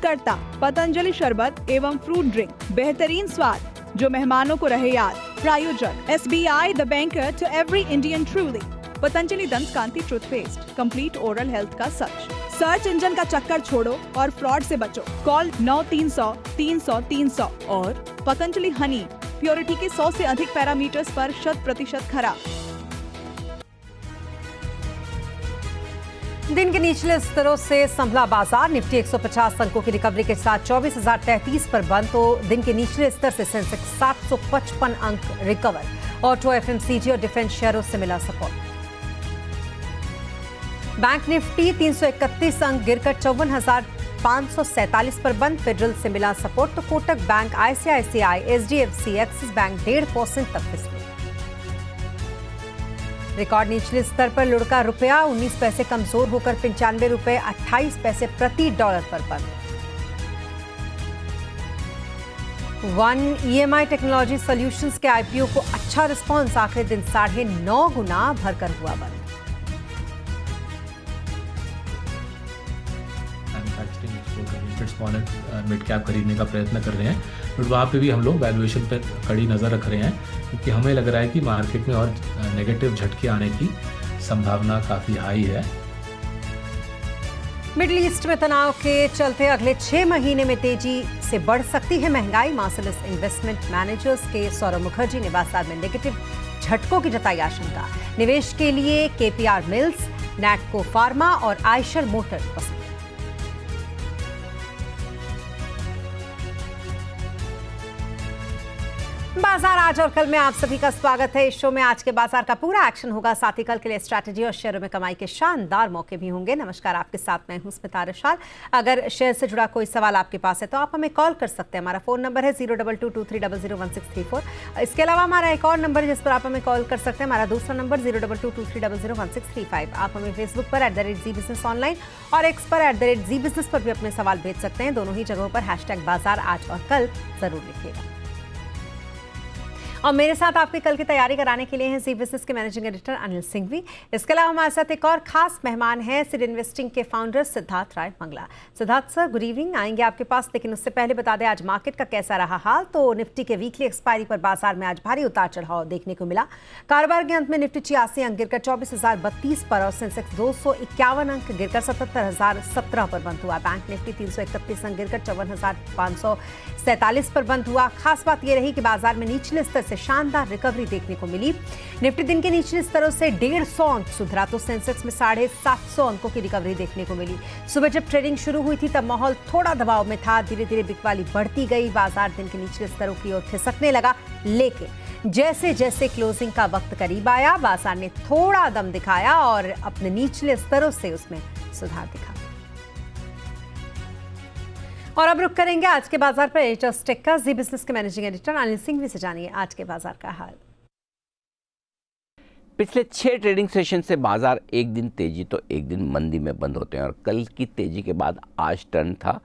करता पतंजलि शरबत एवं फ्रूट ड्रिंक, बेहतरीन स्वाद जो मेहमानों को रहे याद। प्रायोजक SBI the banker to every Indian truly. Patanjali Dant Kanti toothpaste, complete oral health का सच। सर्च इंजन का चक्कर छोड़ो और फ्रॉड से बचो। कॉल 9300 300 300। और पतंजलि हनी प्योरिटी के 100 से अधिक पैरामीटर्स पर 100% खरा। दिन के निचले स्तरों से संभला बाजार। निफ्टी 150 अंकों की रिकवरी के साथ 24,033 पर बंद, तो दिन के निचले स्तर से सेंसेक्स 755 अंक रिकवर। ऑटो, FMCG और डिफेंस शेयरों से मिला सपोर्ट। बैंक निफ्टी 331 अंक गिरकर 54,547 पर बंद, फेडरल से मिला सपोर्ट। तो Kotak bank, ICICI, SDFC, axis bank 1.5% तक फिसले। रिकॉर्ड निचले स्तर पर लुढ़का रुपया 19 पैसे कमजोर होकर 95 रुपए 28 पैसे प्रति डॉलर पर बंद। वन EMI टेक्नोलॉजी सॉल्यूशंस के IPO को अच्छा रिस्पांस, आखिरी दिन 9.5 गुना भरकर हुआ बंद। स्मॉल एंड मिड कैप खरीदने का प्रयत्न कर रहे हैं, बट वहाँ पे भी हम लोग वैल्यूएशन पर कड़ी नज़र रख रहे हैं, क्योंकि हमें लग रहा है कि मार्केट में और नेगेटिव झटके आने की संभावना काफ़ी हाई है। मिडिल ईस्ट में तनाव के चलते अगले 6 महीने में तेजी से बढ़ सकती है महंगाई। मार्सलिस इन्वेस्टमेंट मैनेजर्स के सौरभ मुखर्जी ने बाजार में नेगेटिव झटकों की जताई आशंका। निवेश के लिए KPR मिल्स, नैटको फार्मा और आयशर मोटर पसंद। बाजार आज और कल में आप सभी का स्वागत है। इस शो में आज के बाजार का पूरा एक्शन होगा, साथ ही कल के लिए स्ट्रैटेजी और शेयरों में कमाई के शानदार मौके भी होंगे। नमस्कार, आपके साथ मैं हूं स्मिता रशाल। अगर शेयर से जुड़ा कोई सवाल आपके पास है तो आप हमें कॉल कर सकते हैं। हमारा फोन नंबर है 02223001634। इसके अलावा हमारा एक और नंबर है जिस पर आप हमें कॉल कर सकते हैं, हमारा दूसरा नंबर 02223001635। आप हमें फेसबुक पर @जी बिजनेस ऑनलाइन और एक्स पर @जी बिजनेस पर भी अपने सवाल भेज सकते हैं। दोनों ही जगहों पर #बाजार आज और कल जरूर लिखिएगा। और मेरे साथ आपकी कल की तैयारी कराने के लिए हैं जी बिजनेस के मैनेजिंग एडिटर अनिल सिंघवी। इसके अलावा हमारे साथ एक और खास मेहमान हैं, सिड इन्वेस्टिंग के founder Siddharth Rai Mangla. Siddharth sir, good evening. आएंगे आपके पास, लेकिन उससे पहले बता दें आज मार्केट का कैसा रहा हाल। तो निफ्टी के वीकली एक्सपायरी पर बाजार में आज भारी उतार चढ़ाव देखने को मिला। कारोबार के अंत में निफ्टी 86 अंक गिरकर 24,032 पर और सेंसेक्स 251 अंक गिरकर 77,017 पर बंद हुआ। बैंक निफ्टी 331 अंक गिरकर 54,547 पर बंद हुआ। खास बात यह रही कि बाजार में निचले स्तर से शानदार रिकवरी देखने को मिली। निफ्टी दिन के निचले स्तरों से 150 अंक सुधरा, तो सेंसेक्स में 750 अंकों की रिकवरी देखने को मिली। सुबह जब ट्रेडिंग शुरू हुई थी तब माहौल थोड़ा दबाव में था, धीरे धीरे बिकवाली बढ़ती गई, बाजार दिन के निचले स्तरों की ओर खिसकने लगा। लेकिन जैसे जैसे क्लोजिंग का वक्त करीब आया, बाजार ने थोड़ा दम दिखाया और अपने निचले स्तरों से उसमें सुधार दिखा। और अब रुक करेंगे आज के बाजार पर एचएस टेक का जी बिजनेस के मैनेजिंग एडिटर अनिल सिंघवी से जानिए आज के बाजार का हाल। पिछले 6 ट्रेडिंग सेशन से बाजार एक दिन तेजी तो एक दिन मंदी में बंद होते हैं, और कल की तेजी के बाद आज टर्न था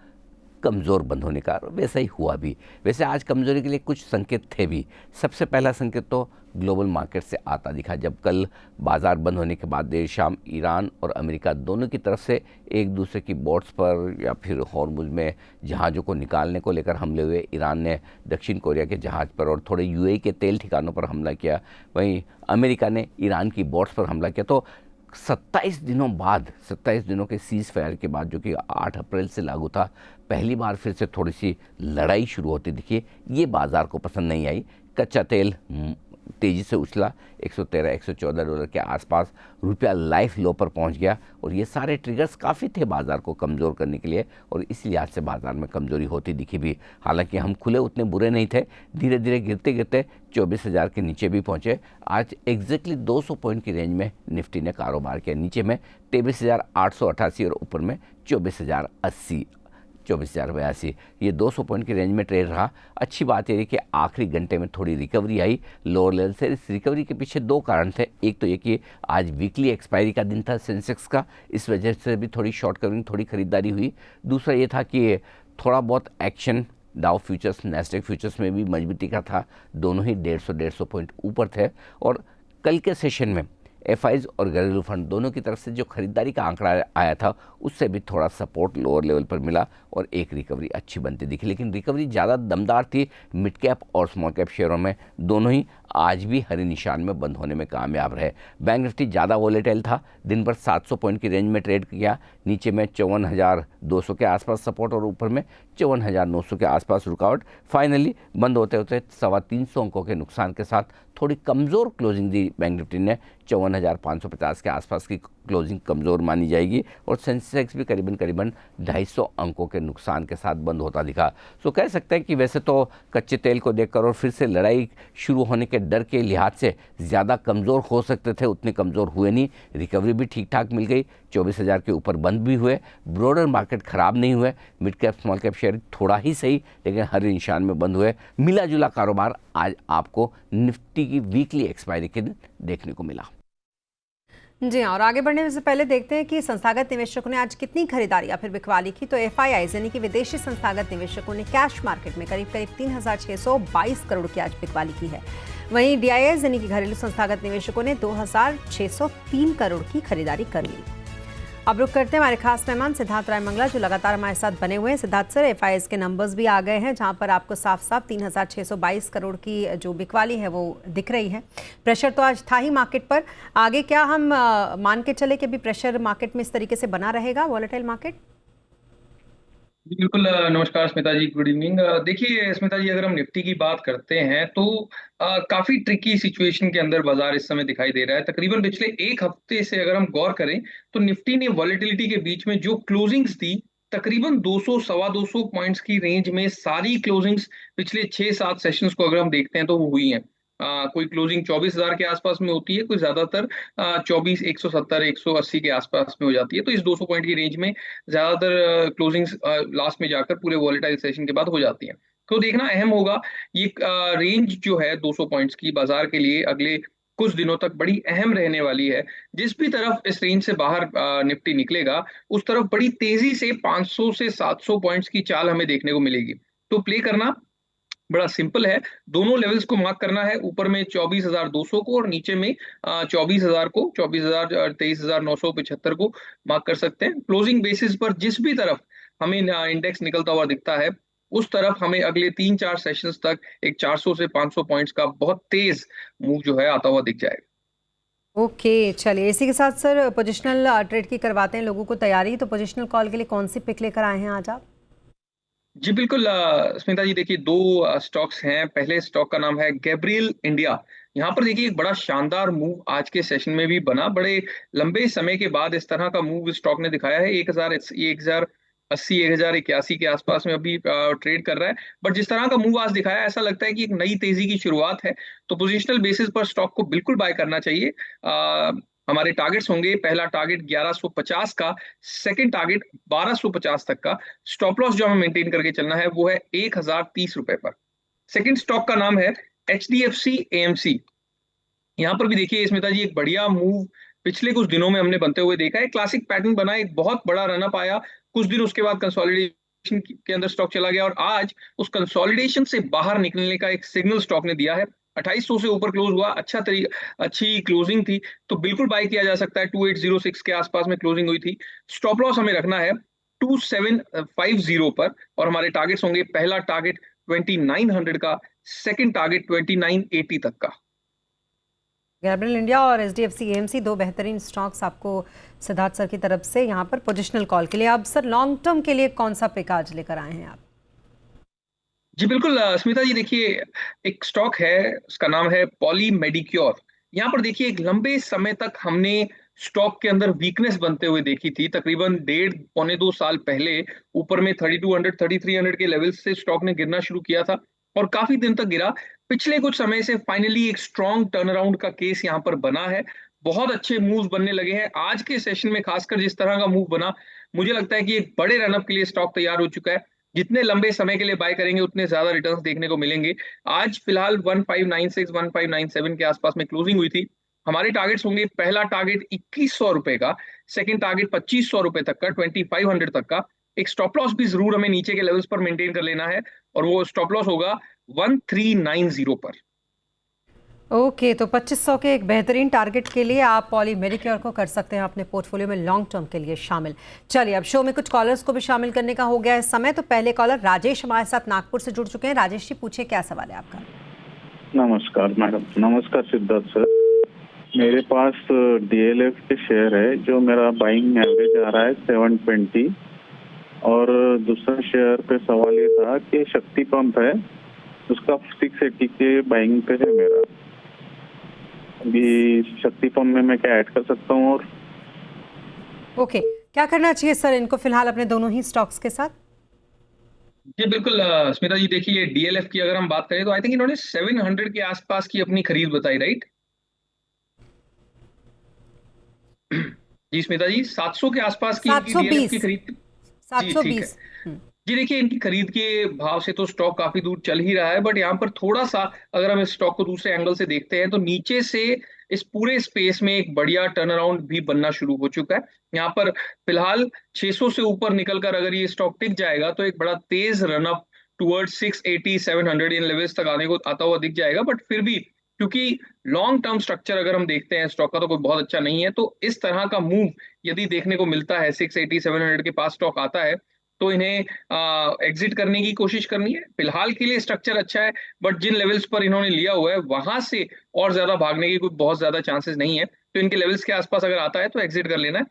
कमज़ोर बंद होने का, वैसा ही हुआ भी। वैसे आज कमज़ोरी के लिए कुछ संकेत थे भी। सबसे पहला संकेत तो ग्लोबल मार्केट से आता दिखा, जब कल बाजार बंद होने के बाद देर शाम ईरान और अमेरिका दोनों की तरफ से एक दूसरे की बोट्स पर या फिर हॉर्मुज में जहाज़ों को निकालने को लेकर हमले हुए। ईरान ने दक्षिण कोरिया के जहाज़ पर और थोड़े UAE के तेल ठिकानों पर हमला किया, वहीं अमेरिका ने ईरान की बोट्स पर हमला किया। तो 27 दिनों के सीज़ फायर के बाद, जो कि 8 अप्रैल से लागू था, पहली बार फिर से थोड़ी सी लड़ाई शुरू होती दिखी। ये बाजार को पसंद नहीं आई। कच्चा तेल तेज़ी से उछला, 113-114 डॉलर के आसपास रुपया लाइफ लो पर पहुंच गया, और ये सारे ट्रिगर्स काफ़ी थे बाजार को कमज़ोर करने के लिए, और इस लिहाज से बाजार में कमज़ोरी होती दिखी भी। हालांकि हम खुले उतने बुरे नहीं थे, धीरे धीरे गिरते गिरते 24,000 के नीचे भी पहुंचे। आज एग्जैक्टली 200 पॉइंट की रेंज में निफ्टी ने कारोबार किया। नीचे में 23,888 और ऊपर में 24,080, 24,082, ये 200 पॉइंट की रेंज में ट्रेड रहा। अच्छी बात यह है कि आखिरी घंटे में थोड़ी रिकवरी आई लोअर लेवल से। इस रिकवरी के पीछे 2 कारण थे। एक तो ये कि आज वीकली एक्सपायरी का दिन था सेंसेक्स का, इस वजह से भी थोड़ी शॉर्ट कवरिंग, थोड़ी खरीदारी हुई। दूसरा ये था कि थोड़ा बहुत action Dow futures, Nasdaq futures में भी मजबूती का था। दोनों ही 150 पॉइंट ऊपर थे, और कल के सेशन में एफआईज और घरेलू फंड दोनों की तरफ से जो खरीदारी का आंकड़ा आया था उससे भी थोड़ा सपोर्ट लोअर लेवल पर मिला और एक रिकवरी अच्छी बनती दिखी, लेकिन रिकवरी ज़्यादा दमदार थी मिड कैप और स्मॉल कैप शेयरों में। दोनों ही आज भी हरे निशान में बंद होने में कामयाब रहे। बैंक निफ्टी ज़्यादा वोलेटाइल था, दिन भर 700 पॉइंट की रेंज में ट्रेड किया, नीचे में 54,200 के आसपास सपोर्ट और ऊपर में 54,900 के आसपास रुकावट। फाइनली बंद होते होते 325 अंकों के नुकसान के साथ थोड़ी कमज़ोर क्लोजिंग दी बैंक निफ्टी ने, 54,550 के आसपास की क्लोजिंग कमज़ोर मानी जाएगी और सेंसेक्स भी करीबन 250 अंकों के नुकसान के साथ बंद होता दिखा। सो कह सकते हैं कि वैसे तो कच्चे तेल को देखकर और फिर से लड़ाई शुरू होने के डर के लिहाज से ज़्यादा कमज़ोर हो सकते थे, उतने कमज़ोर हुए नहीं। रिकवरी भी ठीक ठाक मिल गई, 24,000 के ऊपर बंद भी हुए, ब्रॉडर मार्केट ख़राब नहीं हुए, mid cap small cap share थोड़ा ही सही लेकिन हरे निशान में बंद हुए। मिला जुला कारोबार आज आपको निफ्टी की वीकली एक्सपायरी के दिन देखने को मिला। जी हाँ, और आगे बढ़ने से पहले देखते हैं कि संस्थागत निवेशकों ने आज कितनी खरीदारी या फिर बिकवाली की। तो एफआईआई यानी कि विदेशी संस्थागत निवेशकों ने कैश मार्केट में करीब 3,622 करोड़ की आज बिकवाली की है। वहीं डीआईआई यानी कि घरेलू संस्थागत निवेशकों ने 2,603 करोड़ की खरीदारी कर ली। अब रुक करते हैं हमारे खास मेहमान सिद्धार्थ राय मंगला जो लगातार हमारे साथ बने हुए हैं। सिद्धार्थ सर, एफआईआई के नंबर्स भी आ गए हैं जहां पर आपको साफ साफ 3,622 करोड़ की जो बिकवाली है वो दिख रही है। प्रेशर तो आज था ही मार्केट पर, आगे क्या हम मान के चले कि अभी प्रेशर मार्केट में इस तरीके से बना रहेगा, वॉलेटाइल मार्केट? जी बिल्कुल। नमस्कार स्मिता जी, गुड इवनिंग। देखिए स्मिता जी, अगर हम निफ्टी की बात करते हैं तो काफी ट्रिकी सिचुएशन के अंदर बाजार इस समय दिखाई दे रहा है। तकरीबन पिछले एक हफ्ते से अगर हम गौर करें तो निफ्टी ने वॉलेटिलिटी के बीच में जो क्लोजिंग्स दी, तकरीबन 200 सवा 200 पॉइंट्स की रेंज में सारी क्लोजिंग्स पिछले 6-7 सेशंस को अगर हम देखते हैं तो वो हुई हैं। कोई क्लोजिंग 24,000 के आसपास में होती है, कोई ज्यादातर 24, 170, 180 के आसपास में हो जाती है। तो इस 200 पॉइंट की रेंज में ज्यादातर क्लोजिंग्स लास्ट में जाकर पूरे वॉलेटाइल सेशन के बाद हो जाती हैं। तो देखना अहम होगा, ये रेंज जो है 200 पॉइंट्स की बाजार के लिए अगले कुछ दिनों तक बड़ी अहम रहने वाली है। जिस भी तरफ इस रेंज से बाहर निफ्टी निकलेगा उस तरफ बड़ी तेजी से 500 से 700 पॉइंट्स की चाल हमें देखने को मिलेगी। तो प्ले करना बड़ा सिंपल है, दोनों लेवल्स को मार्क करना है, ऊपर में 24,200 को और नीचे में 24,000 को, 24,000 23,975 को मार्क कर सकते हैं। क्लोजिंग बेसिस पर जिस भी तरफ हमें इंडेक्स निकलता हुआ दिखता है उस तरफ हमें अगले 3-4 सेशंस तक एक 400 से 500 पॉइंट्स का बहुत तेज मूव जो है आता हुआ दिख जाएगा। ओके, चलिए इसी के साथ सर पोजिशनल ट्रेड की करवाते हैं लोगों को तैयारी। तो पोजिशनल कॉल के लिए कौन सी पिक लेकर आए हैं आज आप? जी बिल्कुल स्मिता जी, देखिए दो स्टॉक्स हैं। पहले स्टॉक का नाम है गैब्रियल इंडिया। यहाँ पर देखिए एक बड़ा शानदार मूव आज के सेशन में भी बना। बड़े लंबे समय के बाद इस तरह का मूव स्टॉक ने दिखाया है। 1,080, 1,081 के आसपास में अभी ट्रेड कर रहा है, बट जिस तरह का मूव आज दिखाया ऐसा लगता है कि एक नई तेजी की शुरुआत है। तो पोजिशनल बेसिस पर स्टॉक को बिल्कुल बाय करना चाहिए। हमारे टारगेट्स होंगे, पहला टारगेट 1150 का, सेकंड टारगेट 1250 तक का। स्टॉप लॉस जो हमें मेंटेन करके चलना है वो है 1,030 रुपए पर। सेकंड स्टॉक का नाम है HDFC AMC। यहाँ पर भी देखिए स्मिता जी एक बढ़िया मूव पिछले कुछ दिनों में हमने बनते हुए देखा है। क्लासिक पैटर्न बना, एक बहुत बड़ा रनअप आया, कुछ दिन उसके बाद कंसोलिडेशन के अंदर स्टॉक चला गया और आज उस कंसोलिडेशन से बाहर निकलने का एक सिग्नल स्टॉक ने दिया है। 2800 से ऊपर क्लोज हुआ, अच्छी क्लोजिंग थी, तो बिल्कुल बाय किया जा सकता है। 2806 के आसपास में क्लोजिंग हुई थी। स्टॉप लॉस हमें रखना है 2750 पर और हमारे टारगेट्स होंगे, पहला टारगेट 2900 का, सेकंड टारगेट 2980 तक का। गैब्रियल इंडिया और HDFC AMC दो बेहतरीन स्टॉक्स आपको सिद्धार्थ सर की तरफ से यहाँ पर पोजिशनल कॉल के लिए। अब सर लॉन्ग टर्म के लिए कौन सा पिक आज लेकर आए हैं आप? जी बिल्कुल स्मिता जी, देखिए एक स्टॉक है, उसका नाम है पॉली मेडिक्योर। यहाँ पर देखिए एक लंबे समय तक हमने स्टॉक के अंदर वीकनेस बनते हुए देखी थी। तकरीबन 1.5-2 साल पहले ऊपर में 3200 3300 के लेवल से स्टॉक ने गिरना शुरू किया था और काफी दिन तक गिरा। पिछले कुछ समय से फाइनली एक स्ट्रॉन्ग टर्न अराउंड का केस यहाँ पर बना है। बहुत अच्छे मूव्स बनने लगे हैं। आज के सेशन में खासकर जिस तरह का मूव बना, मुझे लगता है कि एक बड़े रनअप के लिए स्टॉक तैयार हो चुका है। जितने लंबे समय के लिए बाय करेंगे उतने ज्यादा रिटर्न्स देखने को मिलेंगे। आज फिलहाल 1596 1597 के आसपास में क्लोजिंग हुई थी। हमारे टारगेट्स होंगे, पहला टारगेट 2100 रुपए का, सेकंड टारगेट 2500 रुपए तक का, 2500 तक का। एक स्टॉप लॉस भी जरूर हमें नीचे के लेवल्स पर मेंटेन कर लेना है और वो स्टॉप लॉस होगा 1390 पर। ओके, तो 2500 के एक बेहतरीन टारगेट के लिए आप पॉली मेडिक्योर को कर सकते हैं अपने पोर्टफोलियो में लॉन्ग टर्म के लिए शामिल। चलिए, अब शो में कुछ कॉलर्स को भी शामिल करने का हो गया है समय। तो पहले कॉलर राजेश हमारे साथ नागपुर से जुड़ चुके हैं। राजेश जी, पूछिए क्या सवाल है आपका। नमस्कार मैडम। नमस्कार सिद्धार्थ सर। मेरे पास डीएलएफ के शेयर है, जो मेरा बाइंग एवरेज आ रहा है 720। और दूसरा शेयर पे सवाल ये था कि शक्ति पंप है, उसका 680 के बाइंग पे है मेरा। अभी शक्ति पंप में मैं क्या ऐड कर सकता हूँ? और ओके, क्या करना चाहिए सर इनको फिलहाल अपने दोनों ही स्टॉक्स के साथ? जी बिल्कुल स्मिता जी, देखिए डीएलएफ की अगर हम बात करें तो आई थिंक इन्होंने 700 के आसपास की अपनी खरीद बताई, राइट? जी स्मिता जी, 700 के आसपास की इनकी डीएलएफ की 720 खरीद। जी ठीक है। 720। जी देखिए, इनकी खरीद के भाव से तो स्टॉक काफी दूर चल ही रहा है, बट यहाँ पर थोड़ा सा अगर हम इस स्टॉक को दूसरे एंगल से देखते हैं तो नीचे से इस पूरे स्पेस में एक बढ़िया टर्न अराउंड भी बनना शुरू हो चुका है। यहाँ पर फिलहाल 600 से ऊपर निकलकर अगर ये स्टॉक टिक जाएगा तो एक बड़ा तेज रन अप टुवर्ड्स 680 700 इन लेवल्स तक आने को आता हुआ दिख जाएगा। बट फिर भी क्योंकि लॉन्ग टर्म स्ट्रक्चर अगर हम देखते हैं स्टॉक का तो कोई बहुत अच्छा नहीं है, तो इस तरह का मूव यदि देखने को मिलता है 680 700 के पास स्टॉक आता है तो इन्हें एग्जिट करने की कोशिश करनी है। फिलहाल के लिए स्ट्रक्चर अच्छा है, बट जिन लेवल्स पर इन्होंने लिया हुआ है वहां से और ज्यादा भागने की कोई बहुत ज्यादा चांसेस नहीं है, तो इनके लेवल्स के आसपास अगर आता है तो एग्जिट कर लेना है।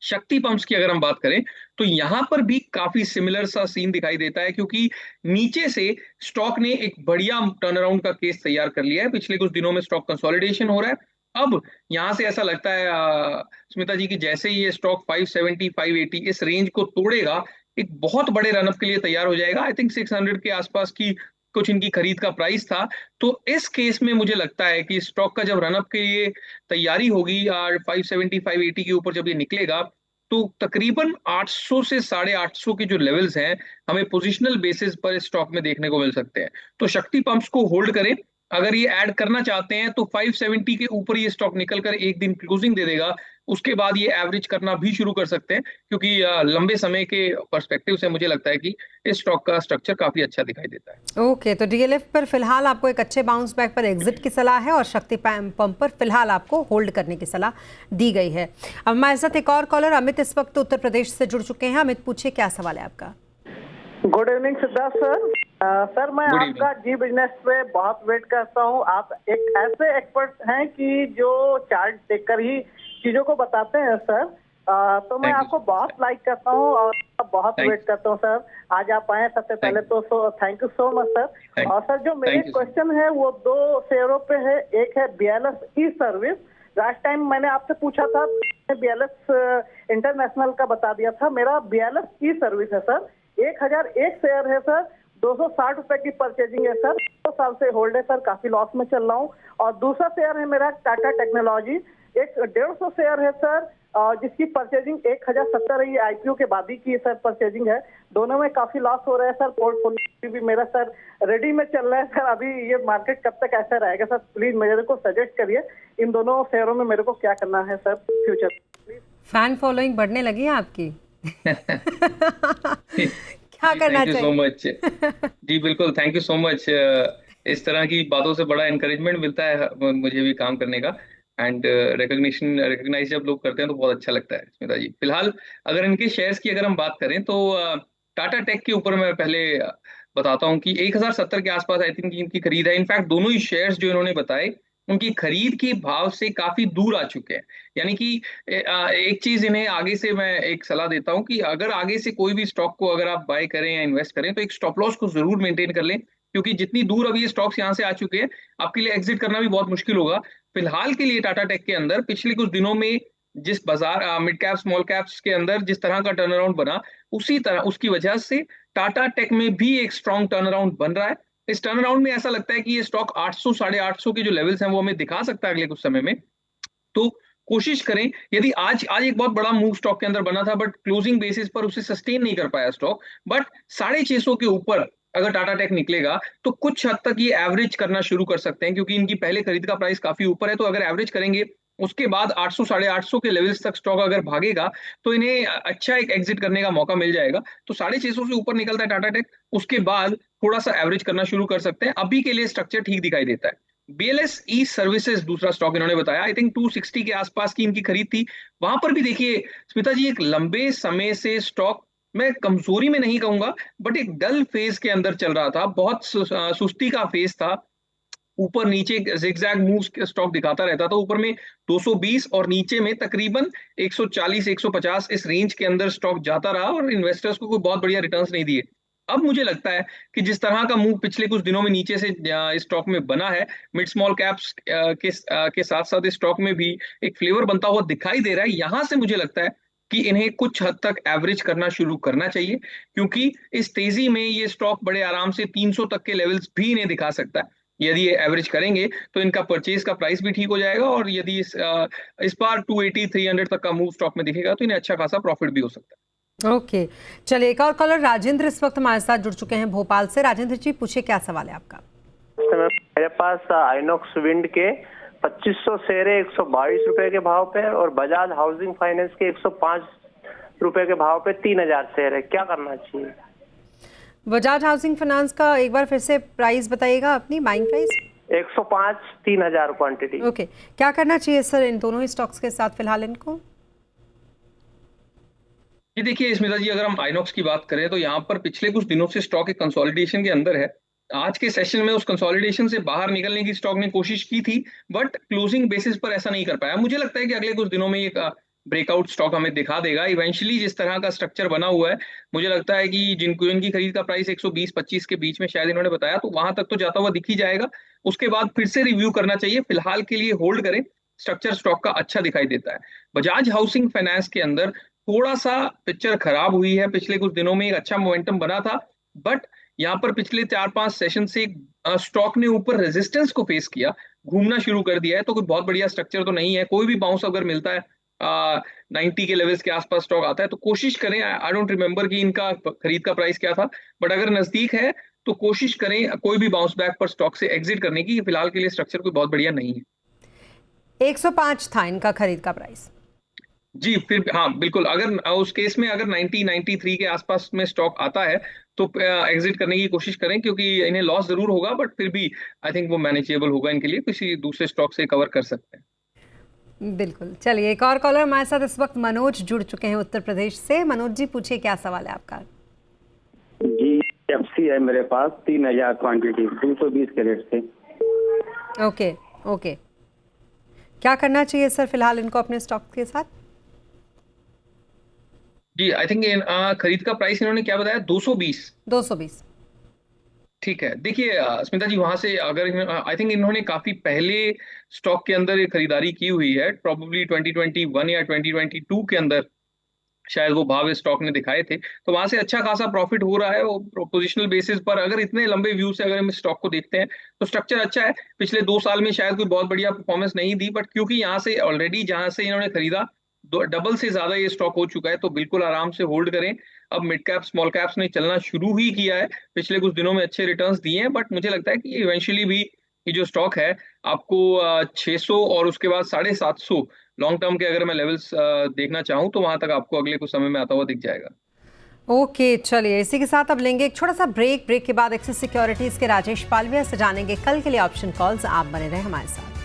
शक्ति पंप्स की अगर हम बात करें तो यहां पर भी काफी सिमिलर सा सीन दिखाई देता है, क्योंकि नीचे से स्टॉक ने एक बढ़िया टर्न अराउंड का केस तैयार कर लिया है। पिछले कुछ दिनों में स्टॉक कंसोलिडेशन हो रहा है। अब यहां से ऐसा लगता है स्मिता जी की जैसे ही ये स्टॉक 570 580 इस रेंज को तोड़ेगा, एक बहुत बड़े रनअप के लिए तैयार हो जाएगा। आई थिंक 600 के आसपास की कुछ इनकी खरीद का प्राइस था। तो इस केस में मुझे लगता है कि स्टॉक का जब रनअप के लिए तैयारी होगी और 570 580 के ऊपर जब ये निकलेगा तो तकरीबन 800 से 850 के जो लेवल्स हैं हमें पोजिशनल बेसिस पर इस स्टॉक में देखने को मिल सकते हैं। तो शक्ति पंप्स को होल्ड करें। अगर ये ऐड करना चाहते हैं तो 570 के ऊपर ये स्टॉक निकलकर एक दिन क्लोजिंग दे देगा, उसके बाद ये एवरेज करना भी शुरू कर सकते हैं, क्योंकि लंबे समय के पर्सपेक्टिव से मुझे लगता है कि इस स्टॉक का स्ट्रक्चर काफी अच्छा दिखाई देता है। ओके, तो डीएलएफ पर फिलहाल आपको एक अच्छे बाउंस बैक पर एग्जिट की सलाह है और शक्ति पंप पर फिलहाल आपको होल्ड करने की सलाह दी गई है। अब हमारे साथ एक और कॉलर अमित इस वक्त उत्तर प्रदेश से जुड़ चुके हैं। अमित, पूछिए क्या सवाल है आपका। Good evening Siddharth sir. Sir मैं Good आपका जी बिजनेस पे बहुत वेट करता हूँ। आप एक ऐसे एक्सपर्ट हैं कि जो चार्ट देखकर ही चीजों को बताते हैं सर। तो मैं Thank you आपको so much, बहुत लाइक करता हूँ और बहुत Thank वेट करता हूँ सर। आज आप आए सबसे पहले तो thank you so much sir. और सर जो मेरे Thank you, sir. क्वेश्चन है वो दो शेयरों पे है। एक है BLS ई सर्विस। लास्ट टाइम मैंने आपसे पूछा था, BLS इंटरनेशनल का बता दिया था। मेरा BLS ई सर्विस है सर, 1001 शेयर है सर, 260 रुपए की परचेजिंग है सर, 2 साल से होल्ड है सर, काफी लॉस में चल रहा हूँ। और दूसरा शेयर है मेरा टाटा टेक्नोलॉजी, एक 150 शेयर है सर, जिसकी परचेजिंग 1070 रही, आईपीओ के बाद ही की सर परचेजिंग है। दोनों में काफी लॉस हो रहा है सर। पोर्टफोलियो भी मेरा सर रेडी में चल रहा है सर। अभी ये मार्केट कब तक ऐसा रहेगा सर? प्लीज मेरे को सजेस्ट करिए, इन दोनों शेयरों में मेरे को क्या करना है सर फ्यूचर। फैन फॉलोइंग बढ़ने लगी है आपकी? क्या करना थैंक यू सो मच जी। बिल्कुल, थैंक यू सो मच। इस तरह की बातों से बड़ा एनकरेजमेंट मिलता है मुझे भी काम करने का, एंड रिकग्नाइज जब लोग करते हैं तो बहुत अच्छा लगता है स्मिता जी। फिलहाल अगर इनके शेयर्स की अगर हम बात करें तो टाटा टेक के ऊपर मैं पहले बताता हूँ कि 1070 के आसपास आई थिंक इनकी खरीद है। इनफैक्ट दोनों ही शेयर्स जो इन्होंने बताए उनकी खरीद के भाव से काफी दूर आ चुके हैं। यानी कि एक चीज इन्हें आगे से मैं एक सलाह देता हूं कि अगर आगे से कोई भी स्टॉक को अगर आप बाय करें या इन्वेस्ट करें तो एक स्टॉप लॉस को जरूर मेंटेन कर लें, क्योंकि जितनी दूर अभी ये स्टॉक्स यहाँ से आ चुके हैं आपके लिए एग्जिट करना भी बहुत मुश्किल होगा। फिलहाल के लिए टाटा टेक के अंदर पिछले कुछ दिनों में जिस बाजार मिड कैप स्मॉल कैप्स के अंदर जिस तरह का टर्न अराउंड बना, उसी तरह उसकी वजह से टाटा टेक में भी एक स्ट्रॉन्ग टर्न अराउंड बन रहा है। इस टर्न अराउंड में ऐसा लगता है कि ये स्टॉक 800 850 के जो लेवल्स हैं वो हमें दिखा सकता है अगले कुछ समय में। तो कोशिश करें, यदि आज एक बहुत बड़ा मूव स्टॉक के अंदर बना था बट क्लोजिंग बेसिस पर उसे सस्टेन नहीं कर पाया स्टॉक, बट 650 के ऊपर अगर टाटा टेक निकलेगा तो कुछ हद तक ये एवरेज करना शुरू कर सकते हैं, क्योंकि इनकी पहले खरीद का प्राइस काफी ऊपर है। तो अगर एवरेज करेंगे उसके बाद 800 850 के लेवल्स तक स्टॉक अगर भागेगा तो इन्हें अच्छा एक एग्जिट करने का मौका मिल जाएगा। तो 650 से ऊपर निकलता है टाटा टेक, उसके बाद थोड़ा सा एवरेज करना शुरू कर सकते हैं। अभी के लिए स्ट्रक्चर ठीक दिखाई देता है। BLS ई सर्विसेज दूसरा स्टॉक इन्होंने बताया, आई थिंक 260 के आसपास की इनकी खरीद थी। वहां पर भी देखिए स्मिता जी, एक लंबे समय से स्टॉक, मैं कमजोरी में नहीं कहूंगा, बट एक डल फेज के अंदर चल रहा था, बहुत सुस्ती का फेज था, ऊपर नीचे जिगजैग मूव्स के स्टॉक दिखाता रहता था, ऊपर में 220 और नीचे में तकरीबन 140 150 इस रेंज के अंदर स्टॉक जाता रहा और इन्वेस्टर्स को कोई बहुत बढ़िया रिटर्न्स नहीं दिए। अब मुझे लगता है कि जिस तरह का मूव पिछले कुछ दिनों में नीचे से इस स्टॉक में बना है, मिड स्मॉल कैप्स के साथ साथ इस स्टॉक में भी एक फ्लेवर बनता हुआ दिखाई दे रहा है। यहां से मुझे लगता है कि इन्हें कुछ हद तक एवरेज करना शुरू करना चाहिए, क्योंकि इस तेजी में ये स्टॉक बड़े आराम से 300 तक के लेवल्स भी इन्हें दिखा सकता है। यदि ये एवरेज करेंगे तो इनका परचेज का प्राइस भी ठीक हो जाएगा, और यदि इस बार 280 300 तक का मूव स्टॉक में दिखेगा तो इन्हें अच्छा खासा प्रॉफिट भी हो सकता है। ओके, चलिए एक और कॉलर राजेंद्र इस वक्त हमारे साथ जुड़ चुके हैं भोपाल से। राजेंद्र जी पूछिए, क्या सवाल है आपका? मेरे पास आइनॉक्स विंड के 2500 शेयर है 122 रुपए के भाव पे, और बजाज हाउसिंग फाइनेंस के 105 रुपए के भाव पे 3000 शेयर है, क्या करना चाहिए? बजाज हाउसिंग फाइनेंस का एक बार फिर से प्राइस बताइएगा, अपनी बाइंग प्राइस। 105 3000 क्वांटिटी। ओके, क्या करना चाहिए सर इन दोनों ही स्टॉक्स के साथ फिलहाल इनको? ये देखिए स्मिता जी, अगर हम आइनॉक्स की बात करें तो यहाँ पर पिछले कुछ दिनों से स्टॉक एक कंसोलिडेशन के अंदर है। आज के सेशन में उस कंसोलिडेशन से बाहर निकलने की स्टॉक ने कोशिश की थी, बट क्लोजिंग बेसिस पर ऐसा नहीं कर पाया। मुझे लगता है कि अगले कुछ दिनों में एक ब्रेकआउट स्टॉक हमें दिखा देगा। इवेंचुअली जिस तरह का स्ट्रक्चर बना हुआ है, मुझे लगता है कि जिनकी खरीद का प्राइस 120-25 के बीच में शायद इन्होंने बताया, तो वहां तक तो जाता हुआ दिख ही जाएगा। उसके बाद फिर से रिव्यू करना चाहिए, फिलहाल के लिए होल्ड करें। स्ट्रक्चर स्टॉक का अच्छा दिखाई देता है। बजाज हाउसिंग फाइनेंस के अंदर थोड़ा सा पिक्चर खराब हुई है, पिछले कुछ दिनों में एक अच्छा मोमेंटम बना था, बट यहाँ पर पिछले 4-5 सेशन से स्टॉक ने ऊपर रेजिस्टेंस को फेस किया, घूमना शुरू कर दिया है। तो कोई बहुत बढ़िया स्ट्रक्चर तो नहीं है। कोई भी बाउंस अगर मिलता है 90 के लेवल्स के आसपास स्टॉक आता है तो कोशिश करें, आई डोंट रिमेंबर कि इनका खरीद का प्राइस क्या था, बट अगर नजदीक है तो कोशिश करें कोई भी बाउंस बैक पर स्टॉक से एग्जिट करने की। फिलहाल के लिए स्ट्रक्चर कोई बहुत बढ़िया नहीं है। 105 था इनका खरीद का प्राइस जी, फिर हाँ बिल्कुल, अगर उस केस में अगर 90-93 के आसपास में स्टॉक आता है तो एग्जिट करने की कोशिश करें, क्योंकि इन्हें लॉस जरूर होगा, बट फिर भी आई थिंक वो मैनेजेबल होगा इनके लिए, किसी दूसरे स्टॉक से कवर कर सकते हैं। बिल्कुल। चलिए एक और कॉलर हमारे साथ इस वक्त मनोज जुड़ चुके हैं उत्तर प्रदेश से। मनोज जी पूछिए, क्या सवाल है आपका? जी, एफसी है मेरे पास 3000 क्वांटिटी 220 के रेट से। ओके ओके, क्या करना चाहिए सर फिलहाल इनको अपने स्टॉक के साथ? जी, आई थिंक खरीद का प्राइस इन्होंने क्या बताया, 220। ठीक है, देखिए स्मिता जी, वहां से अगर आई थिंक इन्होंने काफी पहले स्टॉक के अंदर खरीदारी की हुई है, प्रोबेबली 2021 या 2022 के अंदर शायद वो भाव स्टॉक ने दिखाए थे, तो वहां से अच्छा खासा प्रॉफिट हो रहा है। वो पोजिशनल बेसिस पर अगर इतने लंबे व्यू से अगर हम स्टॉक को देखते हैं तो स्ट्रक्चर अच्छा है। पिछले 2 साल में शायद कोई बहुत बढ़िया परफॉर्मेंस नहीं दी, बट क्योंकि यहाँ से ऑलरेडी जहां से इन्होंने खरीदा डबल से ज्यादा ये स्टॉक हो चुका है, तो बिल्कुल आराम से होल्ड करें। अब मिड कैप स्मॉल कैप्स ने चलना शुरू ही किया है, पिछले कुछ दिनों में अच्छे रिटर्न्स दिए हैं, बट मुझे लगता है कि इवेंचुअली भी ये जो स्टॉक है आपको 600 और उसके बाद 750 लॉन्ग टर्म के अगर मैं लेवल्स देखना चाहूँ तो वहां तक आपको अगले कुछ समय में आता हुआ दिख जाएगा। ओके, चलिए इसी के साथ अब लेंगे एक छोटा सा ब्रेक के बाद एक्सिस सिक्योरिटीज के राजेश पालविया से जानेंगे कल के लिए ऑप्शन कॉल्स। आप बने रहे हमारे साथ।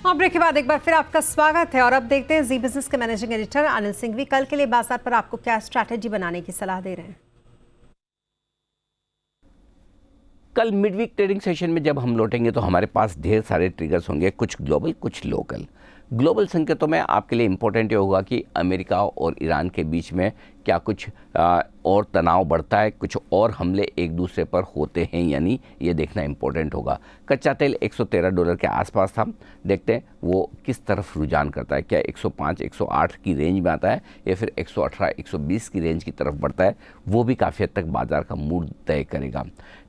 और ब्रेक के बाद एक बार फिर आपका स्वागत है, और अब देखते हैं जी बिजनेस के मैनेजिंग एडिटर अनिल सिंघवी कल के लिए बाजार पर आपको क्या स्ट्रैटेजी बनाने की सलाह दे रहे हैं। कल मिडवीक ट्रेडिंग सेशन में जब हम लौटेंगे तो हमारे पास ढेर सारे ट्रिगर्स होंगे, कुछ ग्लोबल कुछ लोकल। ग्लोबल संकेतों में आपके लिए इम्पोर्टेंट ये होगा कि अमेरिका और ईरान के बीच में क्या कुछ और तनाव बढ़ता है, कुछ और हमले एक दूसरे पर होते हैं यानी ये देखना इम्पोर्टेंट होगा। कच्चा तेल $113 के आसपास था, देखते हैं वो किस तरफ रुझान करता है, क्या 105-108 की रेंज में आता है या फिर 118-120 की रेंज की तरफ बढ़ता है, वो भी काफ़ी हद तक बाजार का मूड तय करेगा।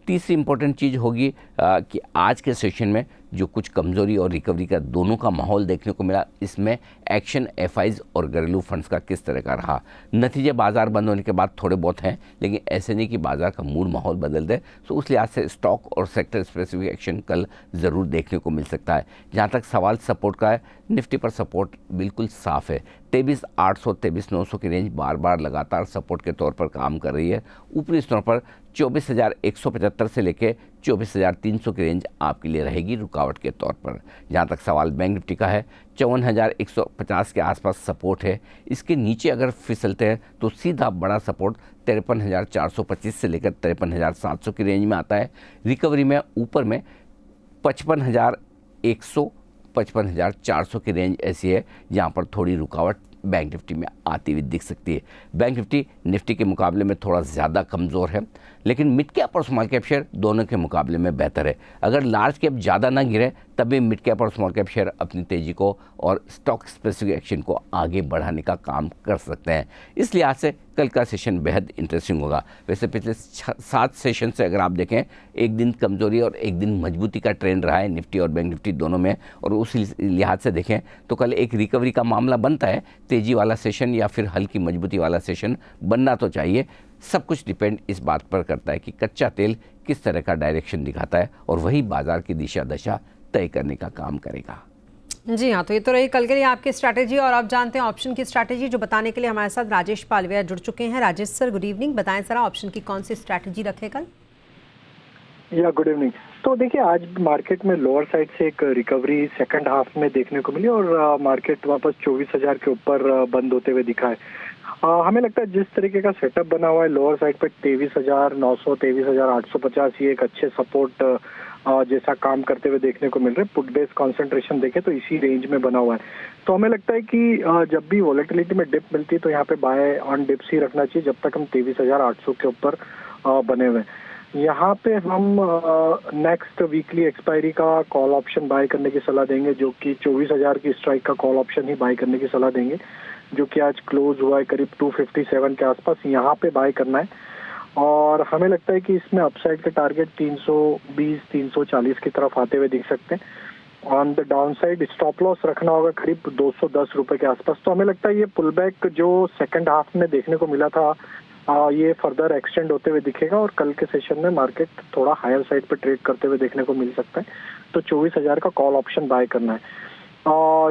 तीसरी इंपॉर्टेंट चीज़ होगी कि आज के सेशन में जो कुछ कमज़ोरी और रिकवरी का दोनों का माहौल देखने को मिला, इसमें एक्शन एफआईज और घरेलू फंड्स का किस तरह का रहा। नतीजे बाजार बंद होने के बाद थोड़े बहुत हैं, लेकिन ऐसे नहीं कि बाजार का मूड माहौल बदल दे। तो उस लिहाज से स्टॉक और सेक्टर स्पेसिफिक एक्शन कल ज़रूर देखने को मिल सकता है। जहाँ तक सवाल सपोर्ट का है, निफ्टी पर सपोर्ट बिल्कुल साफ है। 23,800 23,900 की रेंज बार बार लगातार सपोर्ट के तौर पर काम कर रही है। ऊपरी स्तरों पर 24,175 से लेकर 24,300 की रेंज आपके लिए रहेगी रुकावट के तौर पर। जहाँ तक सवाल बैंक निफ्टी का है, 54,150 के आसपास सपोर्ट है। इसके नीचे अगर फिसलते हैं तो सीधा बड़ा सपोर्ट 53,425 से लेकर 53,700 की रेंज में आता है। रिकवरी में ऊपर में 55,100 55,400 की रेंज ऐसी है जहां पर थोड़ी रुकावट बैंक निफ्टी में आती हुई दिख सकती है। बैंक निफ्टी के मुकाबले में थोड़ा ज़्यादा कमज़ोर है, लेकिन मिड कैप और स्मॉल कैप शेयर दोनों के मुकाबले में बेहतर है। अगर लार्ज कैप ज़्यादा ना गिरे तब भी मिड कैप और स्मॉल कैप शेयर अपनी तेज़ी को और स्टॉक स्पेसिफिक एक्शन को आगे बढ़ाने का काम कर सकते हैं। इस लिहाज से कल का सेशन बेहद इंटरेस्टिंग होगा। वैसे पिछले 7 सेशन से अगर आप देखें, एक दिन कमज़ोरी और एक दिन मजबूती का ट्रेंड रहा है निफ्टी और बैंक निफ्टी दोनों में, और उस लिहाज से देखें तो कल एक रिकवरी का मामला बनता है। तेज़ी वाला सेशन या फिर हल्की मजबूती वाला सेशन बनना तो चाहिए। सब कुछ डिपेंड इस बात पर करता है कि कच्चा तेल किस तरह का डायरेक्शन दिखाता है, और वही बाजार की दिशा दशा तय करने का काम करेगा। जी हाँ, तो ये तो रही कल के लिए आपकी स्ट्रैटेजी। और अब जानते हैं ऑप्शन की स्ट्रैटेजी, जो बताने के लिए हमारे साथ राजेश पालविया जुड़ चुके हैं। Rajesh sir, good evening. बताएं जरा ऑप्शन की कौन सी स्ट्रैटेजी रखे कल। या गुड इवनिंग। तो देखिए, आज मार्केट में लोअर साइड से एक रिकवरी सेकंड हाफ में देखने को मिली और मार्केट वापस 24,000 के ऊपर बंद होते हुए दिखा है। हमें लगता है जिस तरीके का सेटअप बना हुआ है लोअर साइड पर 23,900 23,850 ये एक अच्छे सपोर्ट जैसा काम करते हुए देखने को मिल रहे हैं। पुट बेस कॉन्सेंट्रेशन देखें तो इसी रेंज में बना हुआ है। तो हमें लगता है कि जब भी वॉलेटिलिटी में डिप मिलती है तो यहाँ पे बाय ऑन डिप्स ही रखना चाहिए, जब तक हम 23,800 के ऊपर बने हुए हैं। यहाँ पे हम नेक्स्ट वीकली एक्सपायरी का कॉल ऑप्शन बाय करने की सलाह देंगे, जो कि 24,000 की स्ट्राइक का कॉल ऑप्शन ही बाय करने की सलाह देंगे, जो कि आज क्लोज हुआ है करीब 257 के आसपास। यहाँ पे बाय करना है और हमें लगता है कि इसमें अपसाइड के टारगेट 320 340 की तरफ आते हुए दिख सकते हैं। On the down side stop loss रखना होगा करीब 210 रुपए के आसपास। तो हमें लगता है ये पुल बैक जो सेकंड हाफ में देखने को मिला था ये फर्दर एक्सटेंड होते हुए दिखेगा और कल के सेशन में मार्केट थोड़ा हायर साइड पे ट्रेड करते हुए देखने को मिल सकता है। तो 24,000 का कॉल ऑप्शन बाय करना है।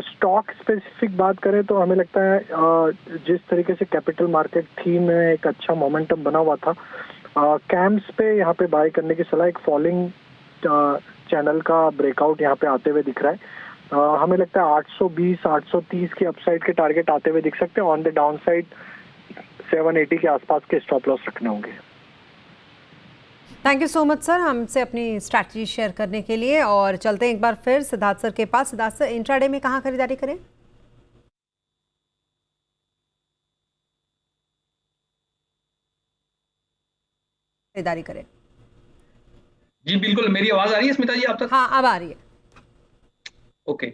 स्टॉक स्पेसिफिक बात करें तो हमें लगता है जिस तरीके से कैपिटल मार्केट थीम में एक अच्छा मोमेंटम बना हुआ था, कैम्स पे यहाँ पे बाय करने की सलाह। एक फॉलिंग चैनल का ब्रेकआउट यहाँ पे आते हुए दिख रहा है। हमें लगता है 820 830 की अपसाइड के टारगेट आते हुए दिख सकते हैं। ऑन द डाउन साइड 780 के आसपास के स्टॉप लॉस रखने होंगे। Thank you so much sir, हमसे अपनी स्ट्रैटेजी शेयर करने के लिए। और चलते हैं एक बार फिर सिद्धार्थ सर के पास। सिद्धार्थ सर, इंट्राडे में कहाँ खरीदारी करें? खरीदारी करें। जी बिल्कुल, मेरी आवाज आ रही है स्मिता जी आप तक? हाँ, अब आ रही है। ओके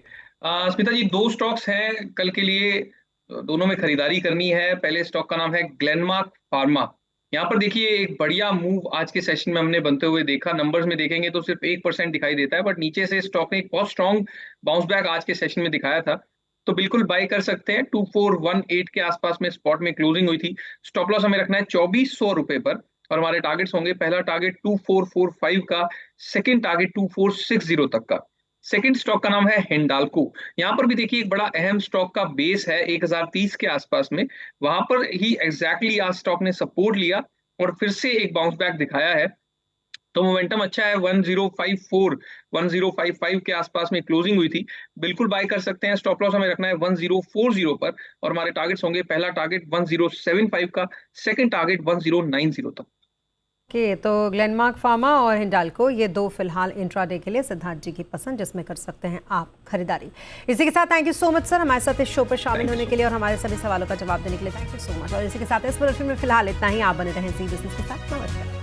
स्मिता जी, 2 स्टॉक्स हैं कल के लिए, दोनों में खरीदारी करनी है। पहले स्टॉक का नाम है ग्लेनमार्क फार्मा। यहाँ पर देखिए एक बढ़िया मूव आज के सेशन में हमने बनते हुए देखा। नंबर्स में देखेंगे तो सिर्फ 1% दिखाई देता है, बट नीचे से स्टॉक ने एक बहुत स्ट्रॉन्ग बाउंस बैक आज के सेशन में दिखाया था, तो बिल्कुल बाय कर सकते हैं। 2418 के आसपास में स्पॉट में क्लोजिंग हुई थी। स्टॉप लॉस हमें रखना है 2400 रुपए पर और हमारे टारगेट्स होंगे पहला टारगेट 2445 का, सेकेंड टारगेट 2460 तक का। सेकंड स्टॉक का नाम है हिंडाल्को। यहाँ पर भी देखिए एक बड़ा अहम स्टॉक का बेस है 1030 के आसपास में, वहां पर ही एग्जैक्टली आज स्टॉक ने सपोर्ट लिया और फिर से एक बाउंस बैक दिखाया है। तो मोमेंटम अच्छा है। 1054 1055 के आसपास में क्लोजिंग हुई थी, बिल्कुल बाय कर सकते हैं। स्टॉप लॉस हमें रखना है 1040 पर और हमारे टारगेट्स होंगे पहला टारगेट 1075 का, सेकंड टारगेट 1090 तक। ओके, तो ग्लेनमार्क फार्मा और हिंडाल्को ये 2 फिलहाल इंट्राडे के लिए सिद्धार्थ जी की पसंद, जिसमें कर सकते हैं आप खरीदारी। इसी के साथ thank you so much sir हमारे साथ इस शो पर शामिल होने के लिए और हमारे सभी सवालों का जवाब देने के लिए। Thank you so much. और इसी के साथ इस वर्ष में फिलहाल इतना ही। आप बने रहें ज़ी बिज़नेस के साथ। नमस्कार।